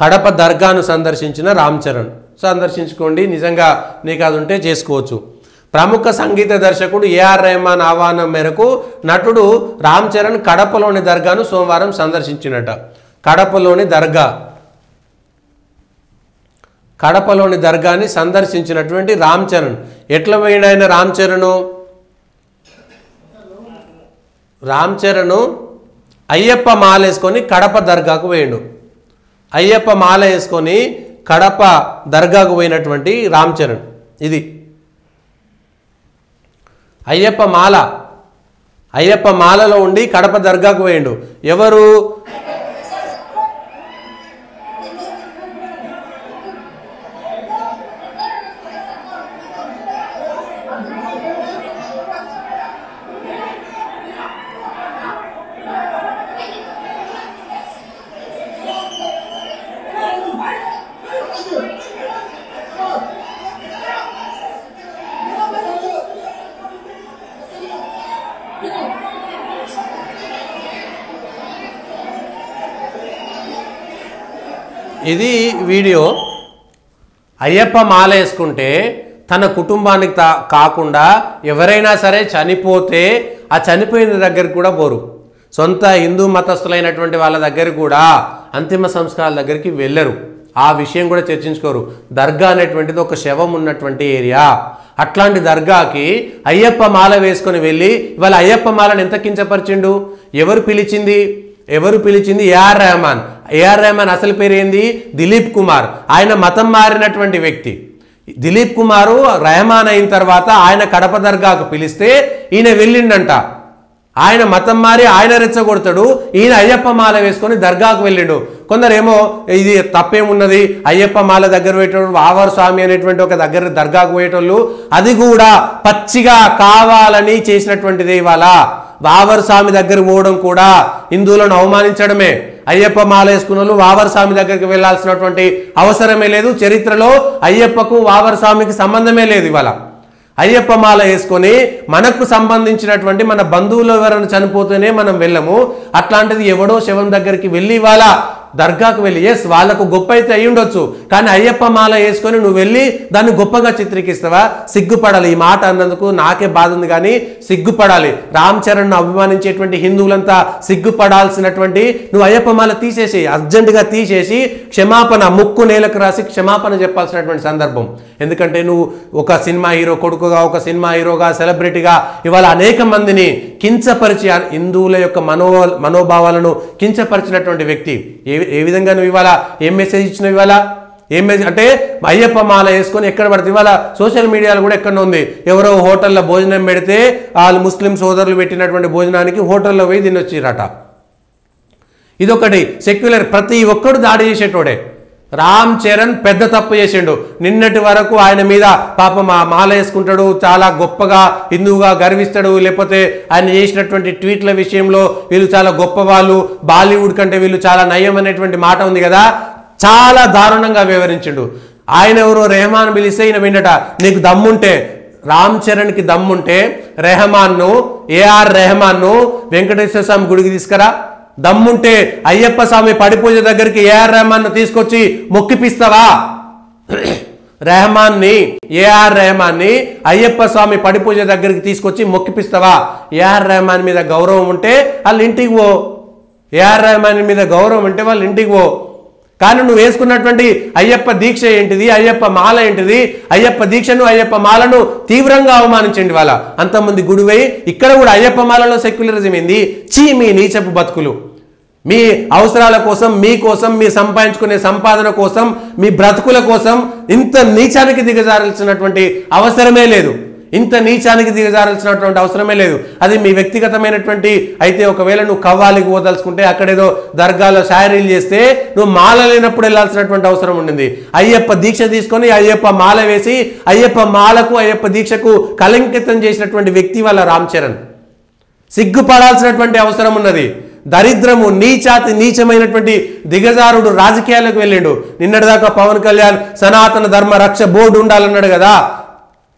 కడప దర్గాను సందర్శించిన రామ్ చరణ్. సందర్శించుకోండి, నిజంగా నీకు అది ఉంటే చేసుకోవచ్చు. ప్రముఖ సంగీత దర్శకుడు ఏఆర్ రెహమాన్ ఆహ్వానం మేరకు నటుడు రామ్ చరణ్ కడపలోని దర్గాను సోమవారం సందర్శించినట. కడపలోని దర్గాని సందర్శించినటువంటి రామ్ చరణ్ ఎట్లా పోయిన రామ్ చరణ్ అయ్యప్ప మాల వేసుకొని కడప దర్గాకు పోయిండు. అయ్యప్ప మాల వేసుకొని కడప దర్గాకు పోయినటువంటి రామ్ చరణ్. ఇది అయ్యప్ప మాలలో ఉండి కడప దర్గాకు పోయిండు. ఎవరు? ఇది వీడియో. అయ్యప్ప మాల వేసుకుంటే తన కుటుంబానికి కాకుండా ఎవరైనా సరే చనిపోతే ఆ చనిపోయిన దగ్గరికి కూడా పోరు. సొంత హిందూ మతస్థులైనటువంటి వాళ్ళ దగ్గరికి కూడా అంతిమ సంస్కారాల దగ్గరికి వెళ్ళరు. ఆ విషయం కూడా చర్చించుకోరు. దర్గా అనేటువంటిది ఒక శవం ఉన్నటువంటి ఏరియా. అట్లాంటి దర్గాకి అయ్యప్ప మాల వేసుకొని వెళ్ళి ఇవాళ అయ్యప్ప మాలను ఎంత కించపరిచిండు? ఎవరు పిలిచింది? ఏఆర్ రెహమాన్ అసలు పేరు ఏంది? దిలీప్ కుమార్. ఆయన మతం మారినటువంటి వ్యక్తి. దిలీప్ కుమారు రెహమాన్ అయిన తర్వాత ఆయన కడప దర్గాకు పిలిస్తే ఈయన వెళ్ళిండంట. ఆయన మతం మారి ఆయన రెచ్చగొడతాడు, ఈయన అయ్యప్ప మాల వేసుకొని దర్గాకు వెళ్ళిండు. కొందరేమో ఇది తప్పేమున్నది, అయ్యప్ప మాల దగ్గర పోయేటోళ్ళు వావర్ స్వామి అనేటువంటి ఒక దర్గాకు పోయేటోళ్ళు అది కూడా పచ్చిగా కావాలని చేసినటువంటిది. ఇవాళ వావర్ స్వామి దగ్గర పోవడం కూడా హిందువులను అవమానించడమే. అయ్యప్ప మాల వేసుకున్న వాళ్ళు వావర్ స్వామి దగ్గరికి వెళ్లాల్సినటువంటి అవసరమే లేదు. చరిత్రలో అయ్యప్పకు వావర్ స్వామికి సంబంధమే లేదు. ఇవాళ అయ్యప్ప మాల వేసుకొని మనకు సంబంధించినటువంటి మన బంధువులు ఎవరైనా చనిపోతేనే మనం వెళ్ళము. అట్లాంటిది ఎవడో శవం దగ్గరికి వెళ్ళి ఇవాళ దర్గాకు వెళ్ళి ఎస్ వాళ్ళకు గొప్ప అయితే అయ్యి ఉండొచ్చు, కానీ అయ్యప్ప మాల వేసుకొని నువ్వు వెళ్ళి దాన్ని గొప్పగా చిత్రీకరిస్తావా? సిగ్గుపడాలి. ఈ మాట అన్నందుకు నాకే బాధ ఉంది, కానీ సిగ్గుపడాలి. రామ్ చరణ్ను అభిమానించేటువంటి హిందువులంతా సిగ్గుపడాల్సినటువంటి నువ్వు అయ్యప్ప మాల తీసేసి అర్జెంటుగా తీసేసి క్షమాపణ ముక్కు నేలకు రాసి క్షమాపణ చెప్పాల్సినటువంటి సందర్భం. ఎందుకంటే నువ్వు ఒక సినిమా హీరో కొడుకుగా, ఒక సినిమా హీరోగా, సెలబ్రిటీగా ఇవాళ అనేక మందిని కించపరిచి హిందువుల యొక్క మనోభావాలను కించపరిచినటువంటి వ్యక్తి. ఏ విధంగా నువ్వు ఇవాళ ఏం మెసేజ్ ఇచ్చినావు? ఇవాళ ఏం మెసేజ్ అంటే అయ్యప్ప మాల వేసుకొని ఎక్కడ పడితే ఇవాళ సోషల్ మీడియాలో కూడా ఎక్కడ ఉంది, ఎవరో హోటల్లో భోజనం పెడితే వాళ్ళు ముస్లిం సోదరులు పెట్టినటువంటి భోజనానికి హోటల్లో పోయి తినొచ్చిరట. ఇదొకటి సెక్యులర్. ప్రతి ఒక్కడు దాడి చేసేటోడే. రామ్ చరణ్ పెద్ద తప్పు చేసిండు. నిన్నటి వరకు ఆయన మీద పాపం మాల వేసుకుంటాడు, చాలా గొప్పగా హిందువుగా గర్విస్తాడు, లేకపోతే ఆయన చేసినటువంటి ట్వీట్ల విషయంలో వీళ్ళు చాలా గొప్పవాళ్ళు, బాలీవుడ్ కంటే వీళ్ళు చాలా నయం అనేటువంటి మాట ఉంది కదా, చాలా దారుణంగా వివరించిండు. ఆయన ఎవరో రెహమాన్ పిలిస్తే ఈయన విండట. నీకు దమ్ముంటే, రామ్ చరణ్కి దమ్ముంటే ఏఆర్ రెహమాన్ను వెంకటేశ్వర స్వామి గుడికి తీసుకురా. దమ్ముంటే అయ్యప్ప స్వామి పడిపూజ దగ్గరికి ఏఆర్ రెహమాన్ తీసుకొచ్చి మొక్కిపిస్తావా? ఏఆర్ రెహమాన్ని అయ్యప్ప స్వామి పడిపూజ దగ్గరికి తీసుకొచ్చి మొక్కిపిస్తావా? ఏఆర్ రెహమాన్ మీద గౌరవం ఉంటే వాళ్ళ ఇంటికి పో. ఏఆర్ రెహమాన్ మీద గౌరవం ఉంటే వాళ్ళ ఇంటికి పో. కానీ నువ్వు వేసుకున్నటువంటి అయ్యప్ప దీక్ష ఏంటిది, అయ్యప్ప మాల ఏంటిది? అయ్యప్ప దీక్షను, అయ్యప్ప మాలను తీవ్రంగా అవమానించండి. వాళ్ళ అంతమంది గుడివై ఇక్కడ కూడా అయ్యప్ప మాలలో సెక్యులరిజం ఏంది? మీ నీచపు బతుకులు, మీ అవసరాల కోసం, మీకోసం, మీ సంపాదించుకునే సంపాదన కోసం, మీ బ్రతుకుల కోసం ఇంత నీచానికి దిగజారాల్సినటువంటి అవసరమే లేదు. అవసరమే లేదు. అది మీ వ్యక్తిగతమైనటువంటి అయితే ఒకవేళ నువ్వు కవ్వాలికి పోదలుచుకుంటే అక్కడేదో దర్గాలో షాయరీలు చేస్తే నువ్వు మాల లేనప్పుడు వెళ్ళాల్సినటువంటి అవసరం ఉండింది. అయ్యప్ప దీక్ష తీసుకొని అయ్యప్ప మాల వేసి అయ్యప్ప మాలకు, అయ్యప్ప దీక్షకు కలంకితం చేసినటువంటి వ్యక్తి వాళ్ళ రామ్ చరణ్. సిగ్గుపడాల్సినటువంటి అవసరం ఉన్నది. దరిద్రము, నీచమైనటువంటి దిగజారుడు రాజకీయాలకు వెళ్ళిండు. నిన్నటిదాకా పవన్ కళ్యాణ్ సనాతన ధర్మ రక్ష బోర్డు ఉండాలన్నాడు కదా.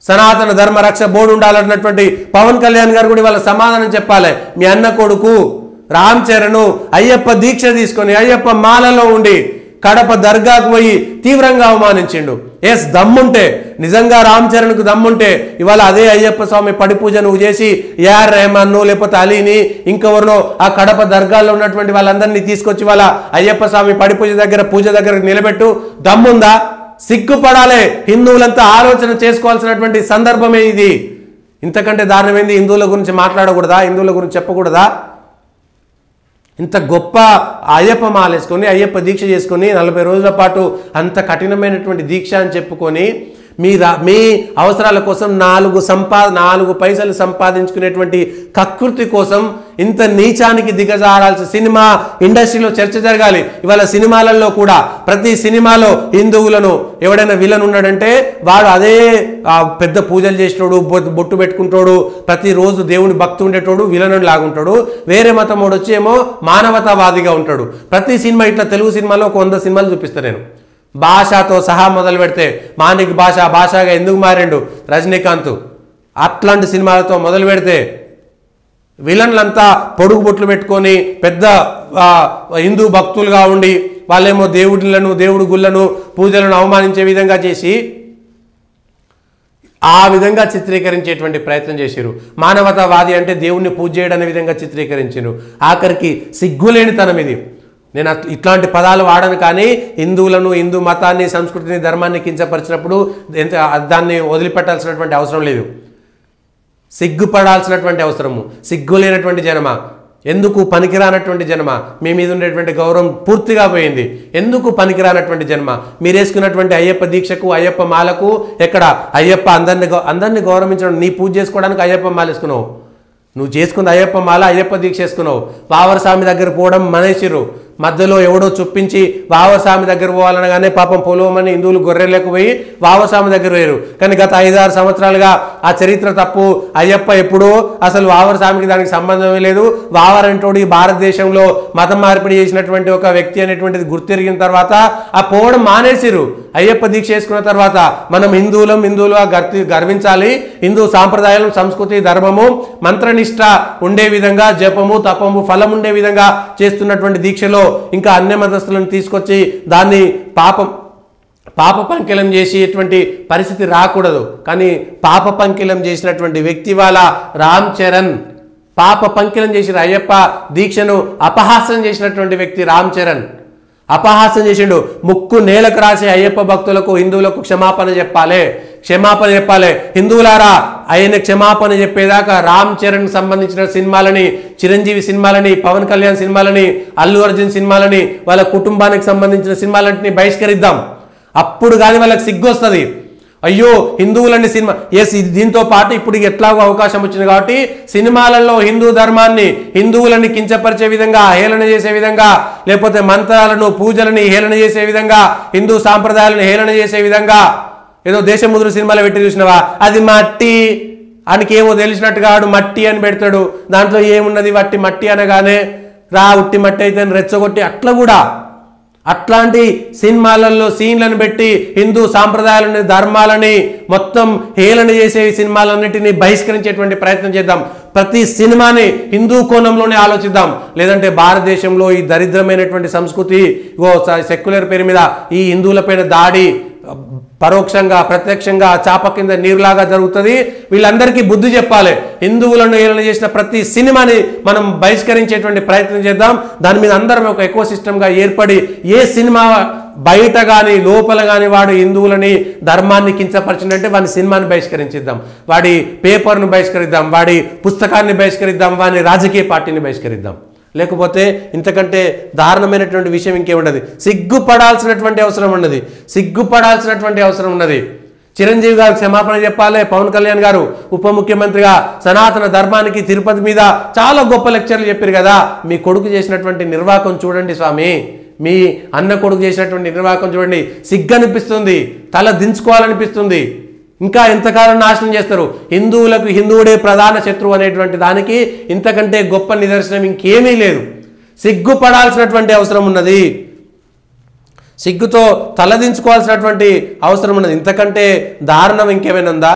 సనాతన ధర్మ రక్ష బోర్డు ఉండాలన్నటువంటి పవన్ కళ్యాణ్ గారు కూడా వాళ్ళ సమాధానం చెప్పాలి. మీ అన్న కొడుకు రామ్ చరణ్ అయ్యప్ప దీక్ష తీసుకొని అయ్యప్ప మాలలో ఉండి కడప దర్గాకు పోయి తీవ్రంగా అవమానించిండు. ఎస్, దమ్ముంటే, నిజంగా రామ్ చరణ్కు దమ్ముంటే ఇవాళ అదే అయ్యప్ప స్వామి పడి పూజ నువ్వు చేసి ఏఆర్ రెహమాన్ను లేకపోతే అలీని ఇంకెవరినో ఆ కడప దర్గాల్లో ఉన్నటువంటి వాళ్ళందరినీ తీసుకొచ్చి వాళ్ళ అయ్యప్ప స్వామి పడి పూజ దగ్గర నిలబెట్టు. దమ్ముందా? సిగ్గుపడాలి. హిందువులంతా ఆలోచన చేసుకోవాల్సినటువంటి సందర్భమే ఇది. ఇంతకంటే దారుణమైంది. హిందువుల గురించి మాట్లాడకూడదా? హిందువుల గురించి చెప్పకూడదా? ఇంత గొప్ప అయ్యప్ప మాలేసుకొని అయ్యప్ప దీక్ష చేసుకొని 40 రోజుల పాటు అంత కఠినమైనటువంటి దీక్ష అని చెప్పుకొని మీ అవసరాల కోసం 4 పైసలు సంపాదించుకునేటువంటి కకృతి కోసం ఇంత నీచానికి దిగజారాల్సి సినిమా ఇండస్ట్రీలో చర్చ జరగాలి. ఇవాళ సినిమాలలో కూడా ప్రతి సినిమాలో హిందువులను ఎవడైనా విలన్ ఉన్నాడంటే వాడు అదే పెద్ద పూజలు చేసేటోడు, బొట్టు పెట్టుకుంటాడు, ప్రతిరోజు దేవుని భక్తి ఉండేటోడు విలన్ లాగుంటాడు. వేరే మతం వాడు వచ్చేమో మానవతావాదిగా ఉంటాడు. ప్రతి సినిమా ఇట్లా తెలుగు సినిమాలో ఒక 100 సినిమాలు చూపిస్తాను నేను. భాషతో సహా మొదలు పెడితే మానిక్ భాషగా ఎందుకు మారిండు రజనీకాంత్, అట్లాంటి సినిమాలతో మొదలు పెడితే విలన్లంతా పొడుగు బొట్లు పెట్టుకొని పెద్ద హిందూ భక్తులుగా ఉండి వాళ్ళేమో దేవుడు గుళ్ళను పూజలను అవమానించే విధంగా చేసి ఆ విధంగా చిత్రీకరించేటువంటి ప్రయత్నం చేశారు. మానవతావాది అంటే దేవుణ్ణి పూజ చేయడం అనే విధంగా చిత్రీకరించారు. ఆఖరికి సిగ్గులేనితనం ఇది. నేను ఇట్లాంటి పదాలు వాడను, కానీ హిందువులను, హిందూ మతాన్ని, సంస్కృతిని, ధర్మాన్ని కించపరిచినప్పుడు దాన్ని వదిలిపెట్టాల్సినటువంటి అవసరం లేదు. సిగ్గుపడాల్సినటువంటి అవసరము. సిగ్గులేనటువంటి జనమ, ఎందుకు పనికిరానటువంటి జన్మ, మీ మీద ఉండేటువంటి గౌరవం పూర్తిగా పోయింది. ఎందుకు పనికిరానటువంటి జన్మ? మీరు వేసుకున్నటువంటి అయ్యప్ప దీక్షకు, అయ్యప్ప మాలకు ఎక్కడ అయ్యప్ప అందరినీ గౌరవించడం. నీ పూజ చేసుకోవడానికి అయ్యప్ప మాల వేసుకున్నావు, నువ్వు చేసుకుంది అయ్యప్ప మాల, అయ్యప్ప దీక్ష వేసుకున్నావు. వావరస్వామి దగ్గర పోవడం మనేసిరు. మధ్యలో ఎవడో చొప్పించి వావస్వామి దగ్గర పోవాలనగానే పాపం పొలవమని హిందువులు గొర్రెలకు పోయి వావస్వామి దగ్గర పోయారు. కానీ గత 5-6 సంవత్సరాలుగా ఆ చరిత్ర తప్పు. అయ్యప్ప ఎప్పుడూ అసలు వావరస్వామికి దానికి సంబంధమే లేదు. వావరంటోడు ఈ భారతదేశంలో మతం మార్పిడి చేసినటువంటి ఒక వ్యక్తి అనేటువంటిది గుర్తిరిగిన తర్వాత ఆ పోవడం మానేసిరు. అయ్యప్ప దీక్ష చేసుకున్న తర్వాత మనం హిందువులుగా గర్వించాలి. హిందూ సాంప్రదాయాలు, సంస్కృతి, ధర్మము, మంత్రనిష్ట ఉండే విధంగా, జపము, తపము, ఫలం ఉండే విధంగా చేస్తున్నటువంటి దీక్షలో ఇంకా అన్య మతస్థులను తీసుకొచ్చి దాన్ని పాప పంకిలం చేసేటువంటి పరిస్థితి రాకూడదు. కానీ పాప పంకిలం చేసినటువంటి వ్యక్తి వాళ్ళ రామ్ చరణ్, పాప పంకిలం చేసిన అయ్యప్ప దీక్షను అపహాస్యం చేసినటువంటి వ్యక్తి రామ్ చరణ్ అపహాస్యం చేసిండు. ముక్కు నేలకు రాసే అయ్యప్ప భక్తులకు, హిందువులకు క్షమాపణ చెప్పాలి. హిందువులారా, ఆయన క్షమాపణ చెప్పేదాకా రామ్ చరణ్ సంబంధించిన సినిమాలని, చిరంజీవి సినిమాలని, పవన్ కళ్యాణ్ సినిమాలని, అల్లు అర్జున్ సినిమాలని, వాళ్ళ కుటుంబానికి సంబంధించిన సినిమాలన్నింటినీ బహిష్కరిద్దాం. అప్పుడు కానీ వాళ్ళకి సిగ్గు వస్తుంది. అయ్యో హిందువులని సినిమా దీంతో పాటు ఇప్పుడు ఎట్లాగో అవకాశం వచ్చింది కాబట్టి సినిమాలలో హిందూ ధర్మాన్ని, హిందువులని కించపరిచే విధంగా, హేళన చేసే విధంగా, లేకపోతే మంత్రాలను, పూజలని హేళన చేసే విధంగా, హిందూ సాంప్రదాయాలను హేళన చేసే విధంగా ఏదో దేశముద్రు సినిమాలో పెట్టి చూసినవా, అది మట్టి ఆయనకి ఏమో తెలిసినట్టుగా ఆడు మట్టి అని పెడతాడు. దాంట్లో ఏమున్నది మట్టి అనగానే రా ఉట్టి మట్టి అయితే రెచ్చగొట్టి అట్లా కూడా అట్లాంటి సినిమాలలో సీన్లను పెట్టి హిందూ సాంప్రదాయాలని, ధర్మాలని మొత్తం హేళన చేసే సినిమాలన్నిటినీ బహిష్కరించేటువంటి ప్రయత్నం చేద్దాం. ప్రతి సినిమాని హిందూ కోణంలోనే ఆలోచిద్దాం. లేదంటే భారతదేశంలో ఈ దరిద్రమైనటువంటి సంస్కృతి, సెక్యులర్ పేరు మీద ఈ హిందువులపైన దాడి పరోక్షంగా, ప్రత్యక్షంగా చాప కింద నీరులాగా జరుగుతుంది. వీళ్ళందరికీ బుద్ధి చెప్పాలి. హిందువులను ఏలన చేసిన ప్రతి సినిమాని మనం బహిష్కరించేటువంటి ప్రయత్నం చేద్దాం. దాని మీద అందరం ఒక ఎకో సిస్టమ్గా ఏర్పడి ఏ సినిమా బయట కానీ లోపల కానీ వాడు హిందువులని, ధర్మాన్ని కించపరిచినట్టే వాడి సినిమాని బహిష్కరించిద్దాం, వాడి పేపర్ను బహిష్కరిద్దాం, వాడి పుస్తకాన్ని బహిష్కరిద్దాం, వాడి రాజకీయ పార్టీని బహిష్కరిద్దాం. లేకపోతే ఇంతకంటే దారుణమైనటువంటి విషయం ఇంకేముండదు. సిగ్గుపడాల్సినటువంటి అవసరం ఉన్నది. చిరంజీవి గారు క్షమాపణ చెప్పాలి. పవన్ కళ్యాణ్ గారు ఉప ముఖ్యమంత్రిగా సనాతన ధర్మానికి తిరుపతి మీద చాలా గొప్ప లెక్చర్లు చెప్పారు కదా. మీ కొడుకు చేసినటువంటి నిర్వాకం చూడండి స్వామి, మీ అన్న కొడుకు చేసినటువంటి నిర్వాకం చూడండి. సిగ్గనిపిస్తుంది, తల దించుకోవాలనిపిస్తుంది. ఇంకా ఎంతకాలం నాశనం చేస్తారు? హిందువులకు హిందువుడే ప్రధాన శత్రువు అనేటువంటి దానికి ఇంతకంటే గొప్ప నిదర్శనం ఇంకేమీ లేదు. సిగ్గుపడాల్సినటువంటి అవసరం ఉన్నది. సిగ్గుతో తలదించుకోవాల్సినటువంటి అవసరం ఉన్నది. ఇంతకంటే దారుణం ఇంకేమైనా ఉందా?